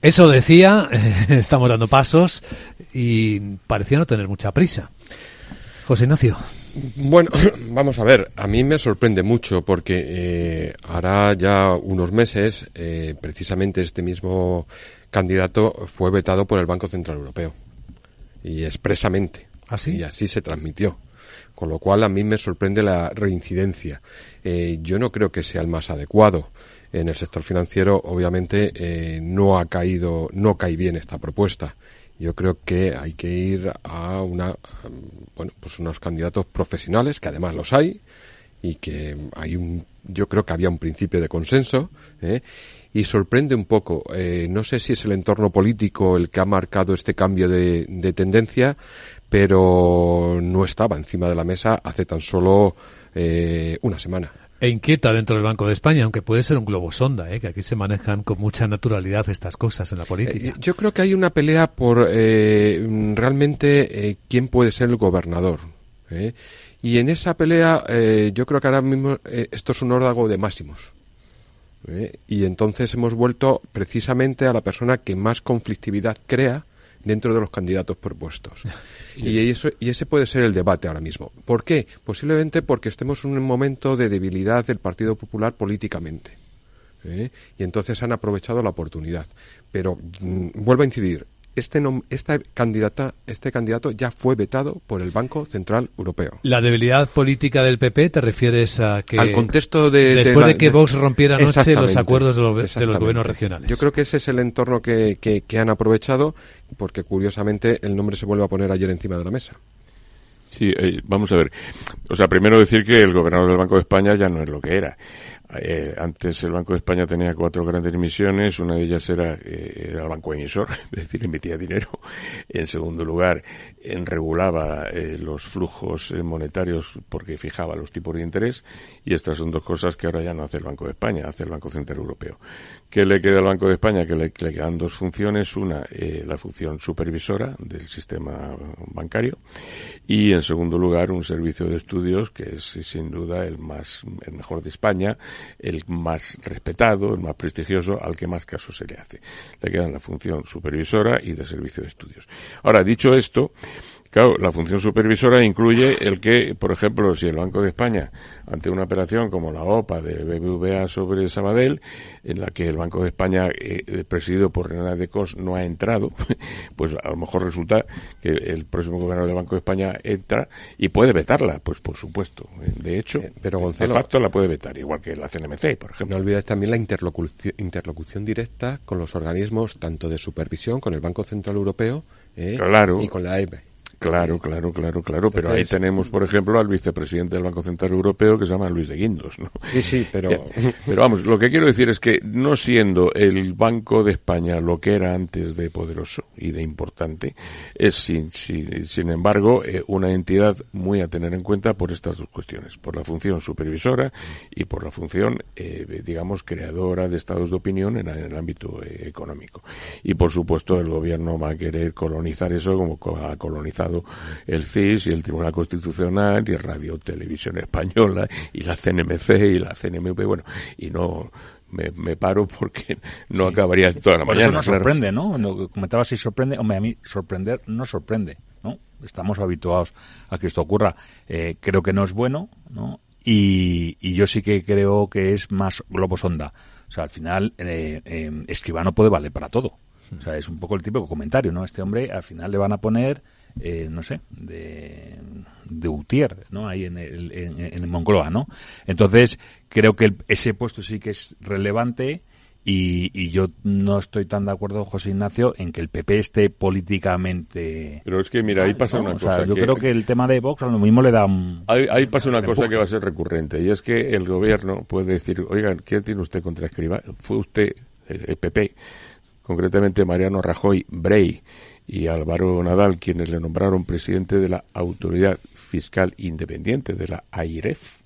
eso decía, estamos dando pasos y parecía no tener mucha prisa. José Ignacio. Bueno, vamos a ver, a mí me sorprende mucho porque hará ya unos meses, precisamente este mismo candidato fue vetado por el Banco Central Europeo, y expresamente. ¿Ah, sí? Y así se transmitió, con lo cual a mí me sorprende la reincidencia. Yo no creo que sea el más adecuado. En el sector financiero, obviamente, no cae bien esta propuesta. Yo creo que hay que ir a unos candidatos profesionales, que además los hay, y que yo creo que había un principio de consenso, y sorprende un poco. No sé si es el entorno político el que ha marcado este cambio de tendencia, pero no estaba encima de la mesa hace tan solo una semana. E inquieta dentro del Banco de España, aunque puede ser un globo sonda, que aquí se manejan con mucha naturalidad estas cosas en la política. Yo creo que hay una pelea por realmente quién puede ser el gobernador. Y en esa pelea yo creo que ahora mismo esto es un órdago de máximos. Y entonces hemos vuelto precisamente a la persona que más conflictividad crea dentro de los candidatos propuestos. Y ese puede ser el debate ahora mismo. ¿Por qué? Posiblemente porque estemos en un momento de debilidad del Partido Popular políticamente. Y entonces han aprovechado la oportunidad. Pero vuelvo a incidir, este candidato ya fue vetado por el Banco Central Europeo. ¿La debilidad política del PP te refieres a que al contexto después de que Vox rompiera anoche los acuerdos de los gobiernos regionales? Yo creo que ese es el entorno que han aprovechado, porque curiosamente el nombre se vuelve a poner ayer encima de la mesa. Sí, vamos a ver. O sea, primero decir que el gobernador del Banco de España ya no es lo que era. Antes el Banco de España tenía 4 grandes misiones, una de ellas era el banco emisor, es decir, emitía dinero. En segundo lugar, regulaba los flujos monetarios porque fijaba los tipos de interés, y estas son 2 cosas que ahora ya no hace el Banco de España, hace el Banco Central Europeo. ¿Qué le queda al Banco de España? Que le quedan 2 funciones, una, la función supervisora del sistema bancario, y en segundo lugar un servicio de estudios que es sin duda el mejor de España, el más respetado, el más prestigioso, al que más caso se le hace. Le quedan la función supervisora y de servicio de estudios. Ahora, dicho esto, claro, la función supervisora incluye el que, por ejemplo, si el Banco de España, ante una operación como la OPA de BBVA sobre Sabadell, en la que el Banco de España, presidido por Renata de Cos, no ha entrado, pues a lo mejor resulta que el próximo gobernador del Banco de España entra y puede vetarla, pues por supuesto. De hecho, pero Gonzalo, de facto la puede vetar, igual que la CNMC, por ejemplo. No olvides también la interlocución directa con los organismos, tanto de supervisión, con el Banco Central Europeo, claro, y con la EBE. Claro, pero entonces, ahí tenemos, por ejemplo, al vicepresidente del Banco Central Europeo, que se llama Luis de Guindos, ¿no? Sí, pero... Pero vamos, lo que quiero decir es que no siendo el Banco de España lo que era antes de poderoso y de importante, es sin embargo una entidad muy a tener en cuenta por estas 2 cuestiones, por la función supervisora y por la función, digamos, creadora de estados de opinión en el ámbito económico. Y por supuesto el gobierno va a querer colonizar eso como ha colonizado el CIS y el Tribunal Constitucional y Radio Televisión Española y la CNMC y la CNMV, bueno, y no me paro porque no acabaría toda la mañana. Eso nos sorprende, ¿no? Lo que comentabas, si sorprende, hombre, a mí sorprender no sorprende, ¿no? Estamos habituados a que esto ocurra. Creo que no es bueno, ¿no? Y yo sí que creo que es más globo sonda. O sea, al final, Escrivá no puede valer para todo. O sea, es un poco el típico comentario, ¿no? Este hombre al final le van a poner, no sé, de Utier, ¿no? Ahí en el Moncloa, ¿no? Entonces, creo que ese puesto sí que es relevante Y yo no estoy tan de acuerdo, José Ignacio, en que el PP esté políticamente... Pero es que, mira, ahí pasa una cosa. Yo creo que el tema de Vox a lo mismo le da un... Ahí pasa una cosa que va a ser recurrente, y es que el gobierno puede decir, oigan, ¿qué tiene usted contra Escrivá? Fue usted, el PP, concretamente Mariano Rajoy Brey y Álvaro Nadal, quienes le nombraron presidente de la Autoridad Fiscal Independiente, de la AIREF,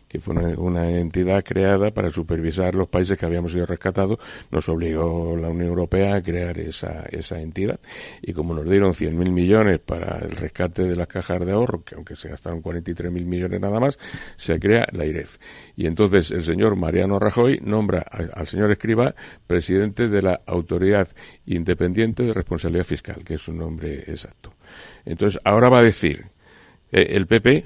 que fue una entidad creada para supervisar los países que habíamos sido rescatados. Nos obligó la Unión Europea a crear esa entidad, y como nos dieron 100.000 millones para el rescate de las cajas de ahorro, que aunque se gastaron 43.000 millones nada más, se crea la AIREF. Y entonces el señor Mariano Rajoy nombra al señor Escrivá presidente de la Autoridad Independiente de Responsabilidad Fiscal, que es su nombre exacto. Entonces ahora va a decir el PP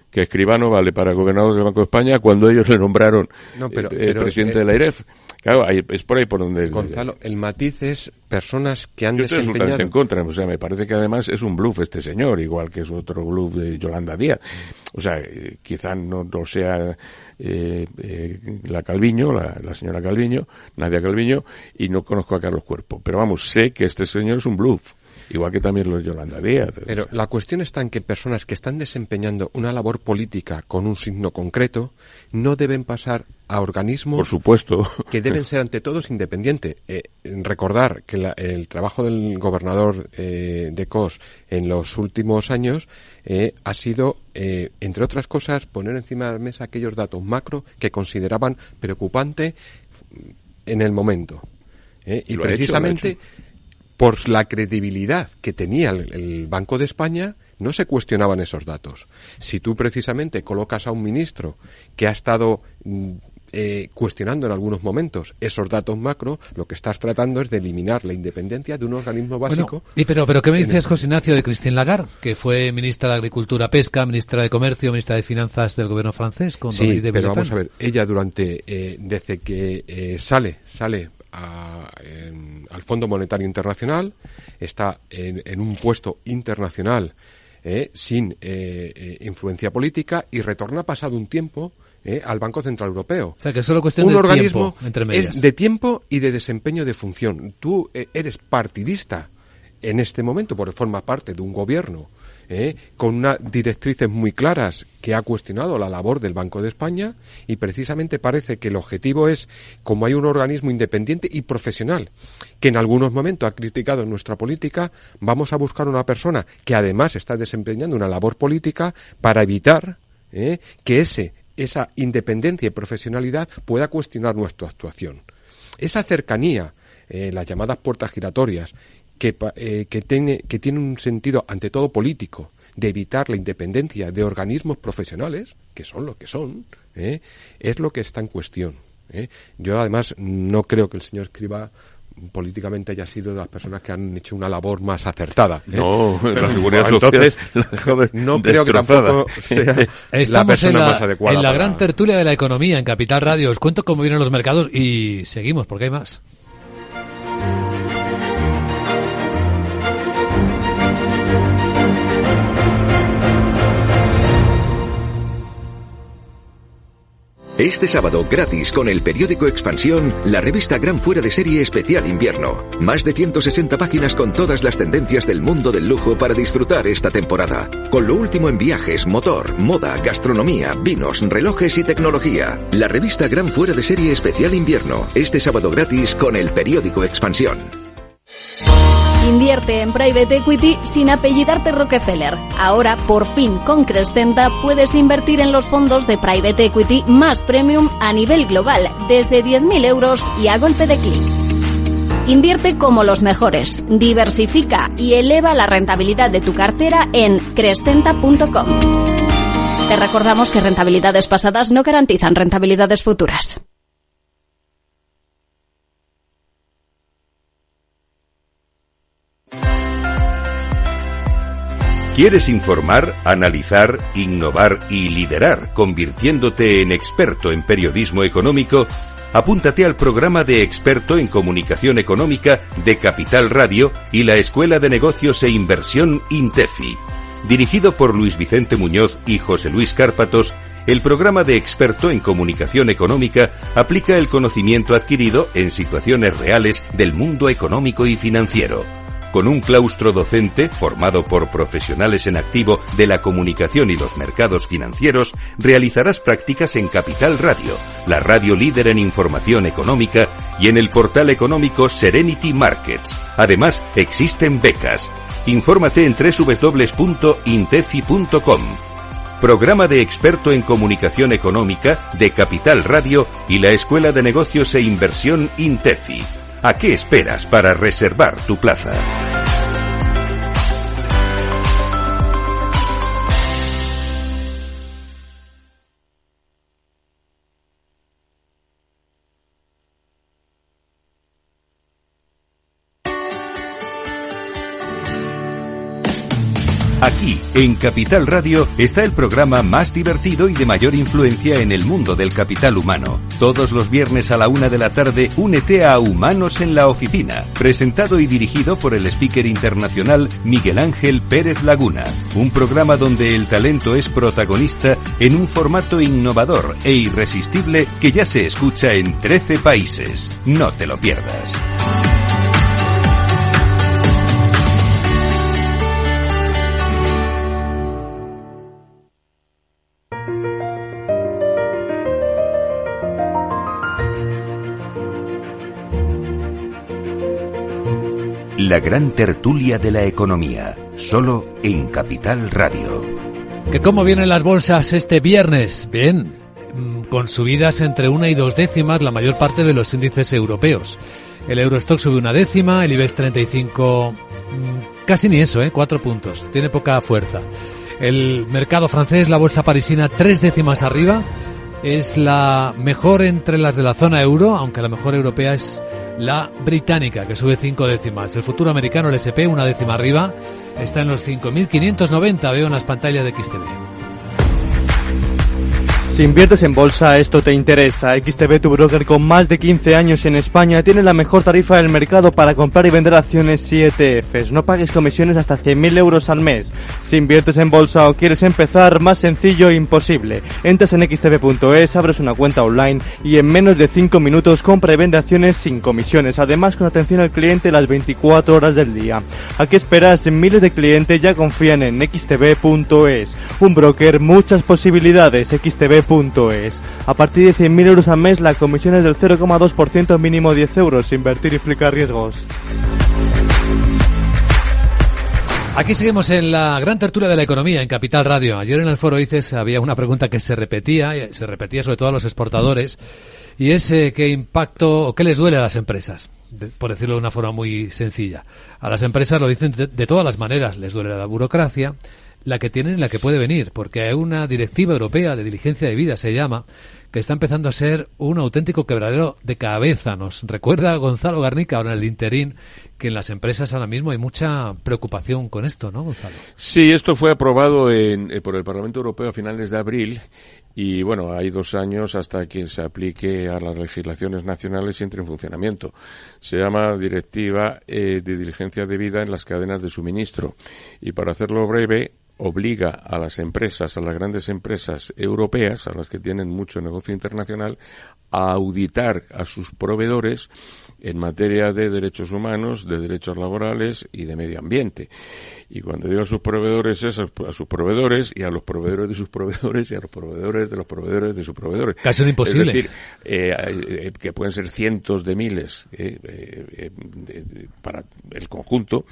que Escrivá no vale para gobernador del Banco de España cuando ellos le nombraron presidente de la AIREF. Claro, es por ahí por donde... Gonzalo, el matiz es personas que han desempeñado... Yo estoy absolutamente en contra. O sea, me parece que además es un bluff este señor, igual que es otro bluff de Yolanda Díaz. O sea, quizá no sea la Calviño, la señora Calviño, Nadia Calviño, y no conozco a Carlos Cuerpo. Pero vamos, sé que este señor es un bluff. Igual que también los Yolanda Díaz. Pero la cuestión está en que personas que están desempeñando una labor política con un signo concreto no deben pasar a organismos, por supuesto, que deben ser ante todos independientes. Recordar que el trabajo del gobernador de Cos en los últimos años ha sido, entre otras cosas, poner encima de la mesa aquellos datos macro que consideraban preocupante en el momento. Y precisamente por la credibilidad que tenía el Banco de España, no se cuestionaban esos datos. Si tú precisamente colocas a un ministro que ha estado cuestionando en algunos momentos esos datos macro, lo que estás tratando es de eliminar la independencia de un organismo básico. Bueno, pero ¿qué me dices, José Ignacio, de Christine Lagarde, que fue ministra de Agricultura, Pesca, ministra de Comercio, ministra de Finanzas del gobierno francés? Sí, pero vamos a ver, ella desde que sale al Fondo Monetario Internacional, está en un puesto internacional sin influencia política, y retorna pasado un tiempo al Banco Central Europeo. O sea, que solo cuestión de tiempo, entre medias. Es de tiempo y de desempeño de función. Tú eres partidista en este momento, porque forma parte de un gobierno con unas directrices muy claras que ha cuestionado la labor del Banco de España, y precisamente parece que el objetivo es, como hay un organismo independiente y profesional que en algunos momentos ha criticado nuestra política, vamos a buscar una persona que además está desempeñando una labor política para evitar que esa independencia y profesionalidad pueda cuestionar nuestra actuación. Esa cercanía, las llamadas puertas giratorias, que tiene un sentido ante todo político, de evitar la independencia de organismos profesionales, que son lo que son, es lo que está en cuestión. Yo además no creo que el señor Escrivá políticamente haya sido de las personas que han hecho una labor más acertada. No, la seguridad entonces no creo que tampoco sea la persona más adecuada. En la gran tertulia de la economía en Capital Radio os cuento cómo vienen los mercados y seguimos porque hay más. Este sábado, gratis, con el periódico Expansión, la revista Gran Fuera de Serie Especial Invierno. Más de 160 páginas con todas las tendencias del mundo del lujo para disfrutar esta temporada. Con lo último en viajes, motor, moda, gastronomía, vinos, relojes y tecnología. La revista Gran Fuera de Serie Especial Invierno. Este sábado gratis con el periódico Expansión. Invierte en Private Equity sin apellidarte Rockefeller. Ahora, por fin, con Crescenta puedes invertir en los fondos de Private Equity más premium a nivel global, desde 10.000 euros y a golpe de clic. Invierte como los mejores, diversifica y eleva la rentabilidad de tu cartera en Crescenta.com. Te recordamos que rentabilidades pasadas no garantizan rentabilidades futuras. ¿Quieres informar, analizar, innovar y liderar, convirtiéndote en experto en periodismo económico? Apúntate al programa de experto en comunicación económica de Capital Radio y la Escuela de Negocios e Inversión INTEFI. Dirigido por Luis Vicente Muñoz y José Luis Cárpatos, el programa de Experto en Comunicación Económica aplica el conocimiento adquirido en situaciones reales del mundo económico y financiero. Con un claustro docente formado por profesionales en activo de la comunicación y los mercados financieros, realizarás prácticas en Capital Radio, la radio líder en información económica, y en el portal económico Serenity Markets. Además, existen becas. Infórmate en www.intefi.com. Programa de Experto en Comunicación Económica de Capital Radio y la Escuela de Negocios e Inversión Intefi. ¿A qué esperas para reservar tu plaza? Aquí, en Capital Radio, está el programa más divertido y de mayor influencia en el mundo del capital humano. Todos los viernes a la 1:00 p.m, únete a Humanos en la Oficina, presentado y dirigido por el speaker internacional Miguel Ángel Pérez Laguna. Un programa donde el talento es protagonista en un formato innovador e irresistible que ya se escucha en 13 países. No te lo pierdas. La gran tertulia de la economía, solo en Capital Radio. ¿Que cómo vienen las bolsas este viernes? Bien, con subidas entre 1 y 2 décimas la mayor parte de los índices europeos. El Eurostock sube 1 décima, el IBEX 35 casi ni eso, 4 puntos, tiene poca fuerza. El mercado francés, la bolsa parisina 3 décimas arriba, es la mejor entre las de la zona euro, aunque la mejor europea es la británica, que sube 5 décimas. El futuro americano, el S&P, 1 décima arriba, está en los 5.590, veo en las pantallas de XTB. Si inviertes en bolsa, esto te interesa. XTB, tu broker con más de 15 años en España, tiene la mejor tarifa del mercado para comprar y vender acciones y ETFs. No pagues comisiones hasta 100.000 euros al mes. Si inviertes en bolsa o quieres empezar, más sencillo imposible. Entras en xtb.es, abres una cuenta online y en menos de 5 minutos compra y vende acciones sin comisiones. Además, con atención al cliente las 24 horas del día. ¿A qué esperas? Miles de clientes ya confían en xtb.es. Un broker, muchas posibilidades. xtb.es. A partir de 100.000 euros al mes, la comisión es del 0,2%, mínimo 10 euros. Invertir implica riesgos. Aquí seguimos en la gran tertulia de la economía en Capital Radio. Ayer en el foro ICES había una pregunta que se repetía sobre todo a los exportadores, y es qué impacto o qué les duele a las empresas, por decirlo de una forma muy sencilla. A las empresas lo dicen de todas las maneras, les duele la burocracia, la que tienen y la que puede venir, porque hay una directiva europea de diligencia de vida, se llama, que está empezando a ser un auténtico quebradero de cabeza. Nos recuerda Gonzalo Garnica ahora en el interín que en las empresas ahora mismo hay mucha preocupación con esto, ¿no, Gonzalo? Sí, esto fue aprobado por el Parlamento Europeo a finales de abril y, bueno, hay 2 años hasta que se aplique a las legislaciones nacionales y entre en funcionamiento. Se llama Directiva de Diligencia de Vida en las cadenas de suministro y, para hacerlo breve, obliga a las empresas, a las grandes empresas europeas, a las que tienen mucho negocio internacional, a auditar a sus proveedores en materia de derechos humanos, de derechos laborales y de medio ambiente. Y cuando digo a sus proveedores es a sus proveedores y a los proveedores de sus proveedores y a los proveedores de los proveedores de sus proveedores. Casi imposible. Es decir, que pueden ser cientos de miles para el conjunto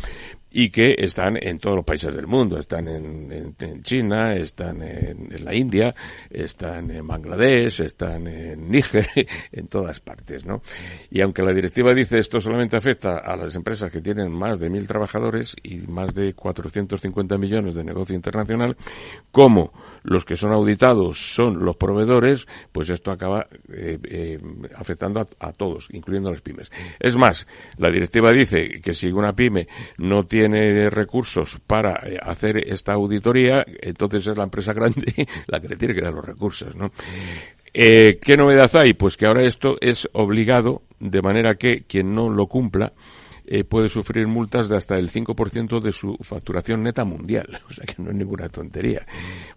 y que están en todos los países del mundo. Están en China, están en la India, están en Bangladesh, están en Níger, en todas partes, ¿no? Y aunque la directiva dice esto solamente afecta a las empresas que tienen más de 1.000 trabajadores y más de 450 millones de negocio internacional, como los que son auditados son los proveedores, pues esto acaba afectando a todos, incluyendo a las pymes. Es más, la directiva dice que si una pyme no tiene recursos para hacer esta auditoría, entonces es la empresa grande la que le tiene que dar los recursos, ¿no? ¿Qué novedad hay? Pues que ahora esto es obligado, de manera que quien no lo cumpla puede sufrir multas de hasta el 5% de su facturación neta mundial. O sea que no es ninguna tontería.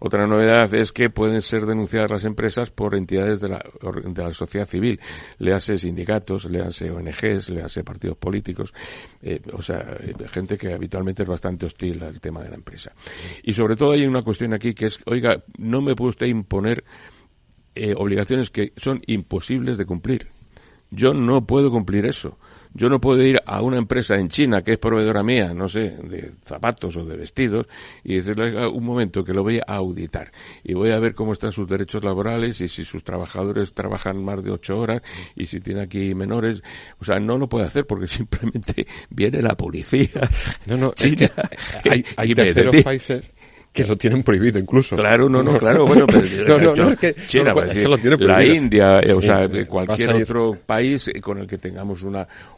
Otra novedad es que pueden ser denunciadas las empresas por entidades de la sociedad civil, léase sindicatos, léase ONGs, léase partidos políticos, gente que habitualmente es bastante hostil al tema de la empresa. Y sobre todo hay una cuestión aquí que es, oiga, no me puede usted imponer obligaciones que son imposibles de cumplir. Yo no puedo cumplir eso. Yo no puedo ir a una empresa en China que es proveedora mía, no sé, de zapatos o de vestidos, y decirle, un momento, que lo voy a auditar y voy a ver cómo están sus derechos laborales y si sus trabajadores trabajan más de 8 horas y si tiene aquí menores. O sea, no lo puede hacer porque simplemente viene la policía. No, China, hay terceros países que lo tienen prohibido incluso. Claro, claro, bueno, pero es que China, es que lo tiene prohibido. La India, Sí, cualquier otro país con el que tengamos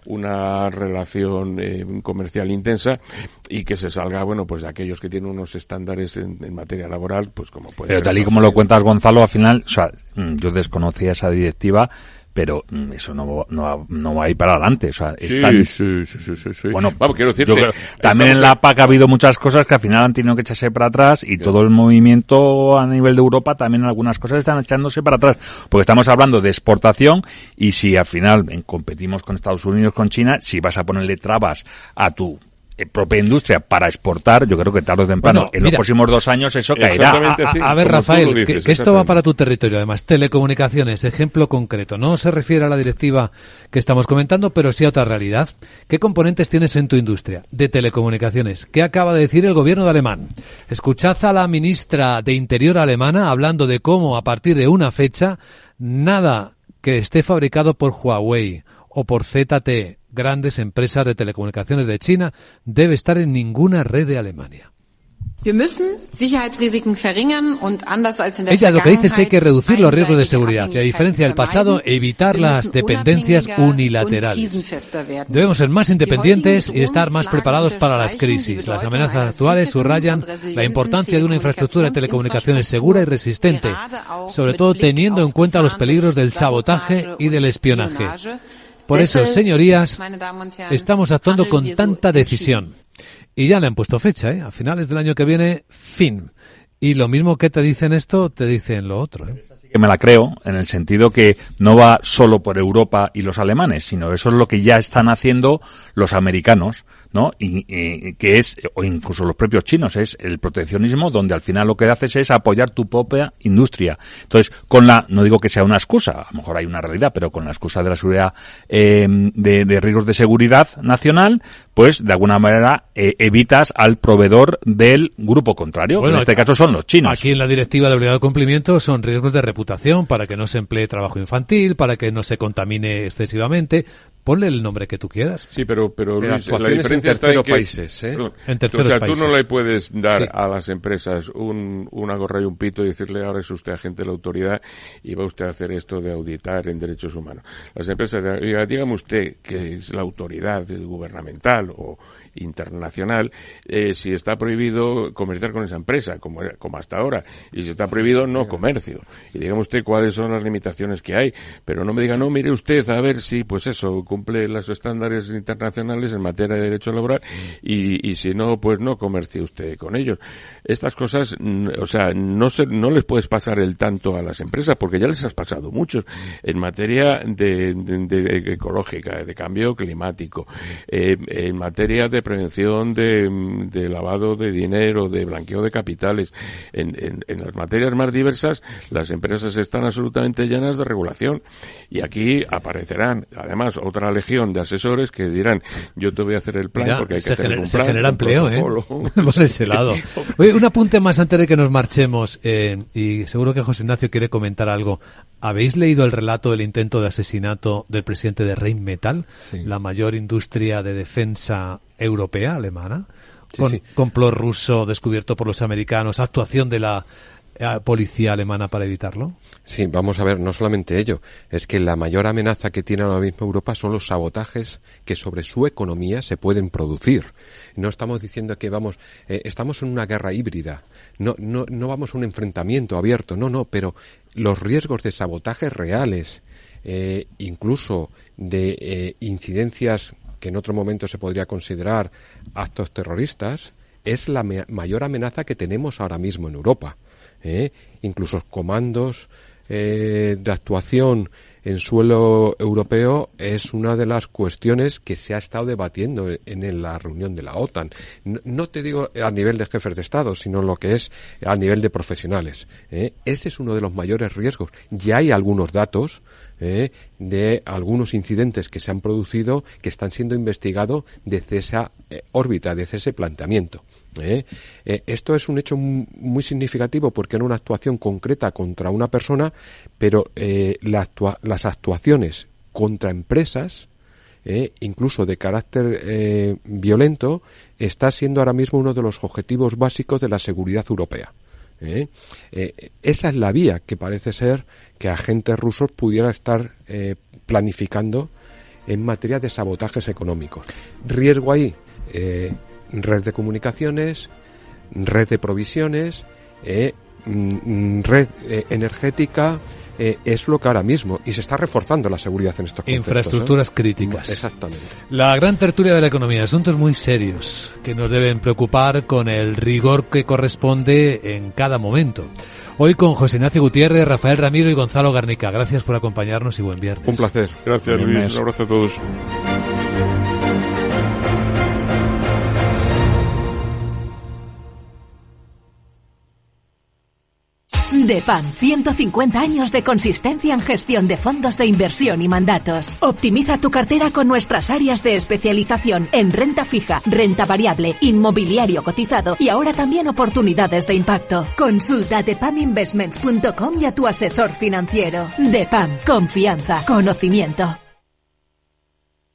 una relación comercial intensa y que se salga, bueno, pues de aquellos que tienen unos estándares en materia laboral, pues como puede ser. Pero tal y como lo cuentas, Gonzalo, al final, o sea, yo desconocía esa directiva, pero eso no va a ir para adelante. O sea, sí. Bueno, vamos, quiero decirte, también en la PAC ha habido muchas cosas que al final han tenido que echarse para atrás y todo el movimiento a nivel de Europa también algunas cosas están echándose para atrás. Porque estamos hablando de exportación y si al final competimos con Estados Unidos, con China, si vas a ponerle trabas a tu propia industria para exportar, yo creo que tarde o temprano, en los próximos 2 años eso caerá. A ver, Rafael, que esto va para tu territorio, además, telecomunicaciones, ejemplo concreto. No se refiere a la directiva que estamos comentando, pero sí a otra realidad. ¿Qué componentes tienes en tu industria de telecomunicaciones? ¿Qué acaba de decir el gobierno de Alemán? Escuchad a la ministra de Interior alemana hablando de cómo, a partir de una fecha, nada que esté fabricado por Huawei o por ZTE, grandes empresas de telecomunicaciones de China, debe estar en ninguna red de Alemania. Ella lo que dice es que hay que reducir los riesgos de seguridad y, a diferencia del pasado, evitar las dependencias unilaterales. Debemos ser más independientes y estar más preparados para las crisis. Las amenazas actuales subrayan la importancia de una infraestructura de telecomunicaciones segura y resistente, sobre todo teniendo en cuenta los peligros del sabotaje y del espionaje. Por eso, señorías, estamos actuando con tanta decisión. Y ya le han puesto fecha, a finales del año que viene, fin. Y lo mismo que te dicen esto, te dicen lo otro. Que me la creo, en el sentido que no va solo por Europa y los alemanes, sino eso es lo que ya están haciendo los americanos, ¿no? Y que es, o incluso los propios chinos, es el proteccionismo, donde al final lo que haces es apoyar tu propia industria. Entonces, no digo que sea una excusa, a lo mejor hay una realidad, pero con la excusa de la seguridad, de riesgos de seguridad nacional, pues de alguna manera evitas al proveedor del grupo contrario, bueno, que en este caso son los chinos. Aquí en la directiva de obligado cumplimiento son riesgos de reputación, para que no se emplee trabajo infantil, para que no se contamine excesivamente. Ponle el nombre que tú quieras. Sí, pero Luis, la diferencia está en que países, en terceros países. Tú no le puedes dar a las empresas una gorra y un pito y decirle, ahora es usted agente de la autoridad y va usted a hacer esto de auditar en derechos humanos. Las empresas, dígame usted que es la autoridad gubernamental o internacional, si está prohibido comerciar con esa empresa, como hasta ahora, y si está prohibido no comercio. Y dígame usted cuáles son las limitaciones que hay, pero no me diga, no, mire usted a ver si, pues eso, cumple los estándares internacionales en materia de derecho laboral y si no, pues no comercie usted con ellos. Estas cosas, o sea, no les puedes pasar el tanto a las empresas, porque ya les has pasado muchos en materia de ecológica, de cambio climático, en materia de prevención de lavado de dinero, de blanqueo de capitales. En las materias más diversas, las empresas están absolutamente llenas de regulación. Y aquí aparecerán, además, otra legión de asesores que dirán, yo te voy a hacer el plan porque hay que hacer un plan. Se genera empleo, por ese lado. Oye, un apunte más antes de que nos marchemos, y seguro que José Ignacio quiere comentar algo. ¿Habéis leído el relato del intento de asesinato del presidente de Rheinmetall, la mayor industria de defensa europea, alemana? Complot ruso descubierto por los americanos, actuación de la policía alemana para evitarlo. Sí, vamos a ver, no solamente ello, es que la mayor amenaza que tiene ahora mismo Europa son los sabotajes que sobre su economía se pueden producir. No estamos diciendo que estamos en una guerra híbrida, no vamos a un enfrentamiento abierto, no, pero los riesgos de sabotajes reales, incluso de incidencias que en otro momento se podría considerar actos terroristas, es la mayor amenaza que tenemos ahora mismo en Europa. Incluso comandos de actuación en suelo europeo es una de las cuestiones que se ha estado debatiendo en la reunión de la OTAN. No te digo a nivel de jefes de Estado, sino lo que es a nivel de profesionales. Ese es uno de los mayores riesgos. Ya hay algunos datos de algunos incidentes que se han producido, que están siendo investigados desde esa órbita, desde ese planteamiento. Esto es un hecho muy significativo porque era una actuación concreta contra una persona, pero las actuaciones contra empresas, incluso de carácter violento, está siendo ahora mismo uno de los objetivos básicos de la seguridad europea. Esa es la vía que parece ser que agentes rusos pudieran estar planificando en materia de sabotajes económicos. Riesgo ahí, red de comunicaciones, red de provisiones, red energética, es lo que ahora mismo, y se está reforzando la seguridad en estos conceptos. Infraestructuras críticas. Exactamente. La gran tertulia de la economía, asuntos muy serios que nos deben preocupar con el rigor que corresponde en cada momento. Hoy con José Ignacio Gutiérrez, Rafael Ramiro y Gonzalo Garnica. Gracias por acompañarnos y buen viernes. Un placer. Gracias, Luis. Un abrazo a todos. DEPAM, 150 años de consistencia en gestión de fondos de inversión y mandatos. Optimiza tu cartera con nuestras áreas de especialización en renta fija, renta variable, inmobiliario cotizado y ahora también oportunidades de impacto. Consulta depaminvestments.com y a tu asesor financiero. DEPAM, confianza, conocimiento.